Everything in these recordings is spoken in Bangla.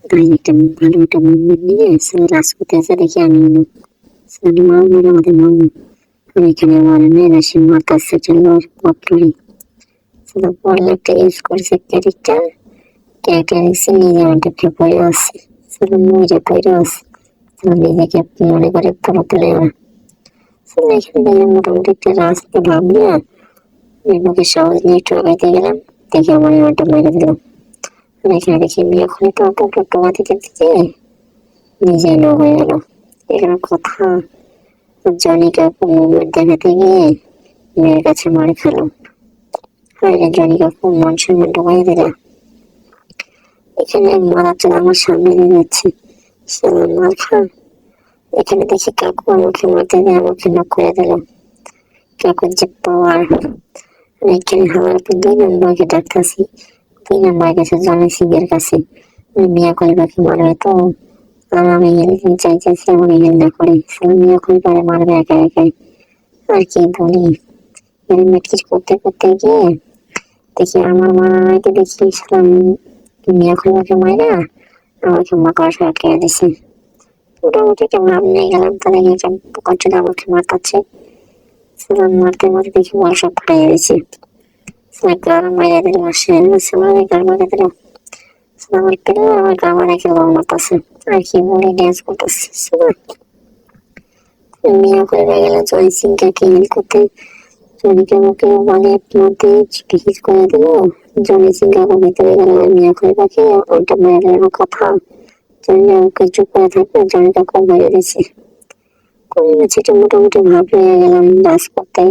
গায়ে একটা ভালো একটা মুভমেন্ট নিয়ে রাজপথে এসে দেখি আমি মামুর আমাদের মামু এখানে আমার মেয়েরা সে মারতেছে চলো পত্রী পরে একটা ইউজ করেছে ক্যারেক্টার এসে নিজে অনেকটা পড়ে আছে মরে পড়ে আছে নিজেকে মনে করে পুরো প্লেয়ার এখানে দেখলাম মোটামুটি একটা রাস্তা ভাবলিয়া মুখের সাহস নিয়ে একটু আগাইতে গেলাম দেখি আমার ওটা মেরে দিল এখানে দেখি মেয়ে খুলে তো টোকা দিতে দিতে নিজে লো হয়ে গেল। এখানে কথা জনিকে মুভমেন্ট দেখাতে গিয়ে মেয়ের কাছে মার খেলো জনিকে খুব মান সম্মান ঢুকাই দিল। এখানে মারাটা আমার সামনে দিয়ে যাচ্ছে মার খা। এখানে দেখি কাকু আমাকে মারতে দিয়ে আমাকে নক করে দিল। কাকুর যে পাওয়ার এখানে হওয়ার পর 2 নম্বরকে ডাকতেছি 2 নম্বর গেছে জনি সিং এর কাছে মিয়া কলিবাকে মারবে তো আর আমি চাইতেছি আমাকে হেল না করে মিয়া কলিবারে মারবে একা একাই আর কি বলি হেলমেট কিছু করতে করতে গিয়ে দেখি আমার মাকে দেখি সালাম মিয়া কলিবাকে মারা আমাকে মাকড়সা আটকে দিছে। মোটামুটি একটা ভাব নিয়ে গেলাম তাহলে একটা কচ্ছুদ আমাকে মারতাচ্ছে সালাম মারতে মারতে দেখি বল সব ফাটাই গেছে গান মাইরা দিল সালামে গান মারা দিল আমার পেলে আমার গা মারা খেয়ে বল মারতাছে আর কি বলে ড্যান্স করতেছে মিয়া করে গেল জয় সিংকে হেল করতে জনিকে মুখে বলে মধ্যে ভিজ করে দিল জনি সিং আবার ভিতরে গেল মিয়া করে পাখি ওটা মেরে দিল কথা জনি আমাকে চুপ করে থাকবে জনিটা কম হয়ে গেছে করে গেছে এটা মোটামুটি ভাব হয়ে গেলাম ডান্স করতে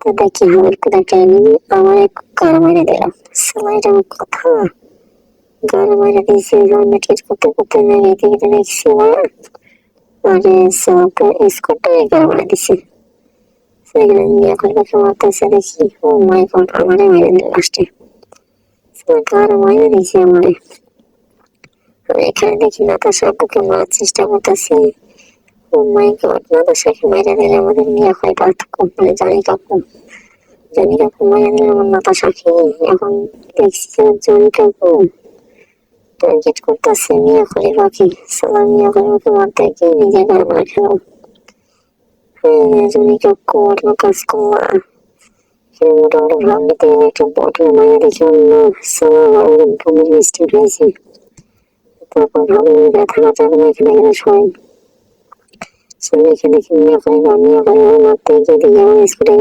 তো দেখি আমার কোথায় ট্রেনিং আমার এক গান মেরে দিল সেলাইটা আমার কথা গান মেরে দিয়েছে হেলমেট কিছু করতে করতে এদিকে দেখছি আরে সবটা স্কোরটা গান মেরে দিছে সেখানে মিয়া করে পাখি মারতেছে দেখি ও মাই গড আমারে মেরে দিল লাস্টে গান মেরে দিয়েছে আমারে আমি এখানে দেখি নাতাশা আপুকে মারার চেষ্টা করতেছি ও মাই গড নাতাশাকে মেরে দিলে আমাদের মিয়া করে পার্থক্য মানে জানি কাকু মেরে দিলে আমার নাতাশাকে এখন দেখছি যে জনি কাকু টার্গেট করতেছে মিয়া করে পাখি সালাম মিয়া করে পাখি মারতে গিয়ে নিজে গান মারা খেলো জনি কাকু অন্য কাজ করলা মোটামুটি ভাব নিতে গেলে একটা বটল মারা দেখি অন্য সালাম ভূমির মিস্টেক হয়েছে তারপর ভাবলাম ব্যথা না যাবে না এখানে গেলে সবাই এখানে মিয়া করে মারতে গিয়ে দেখি আমার স্কুলে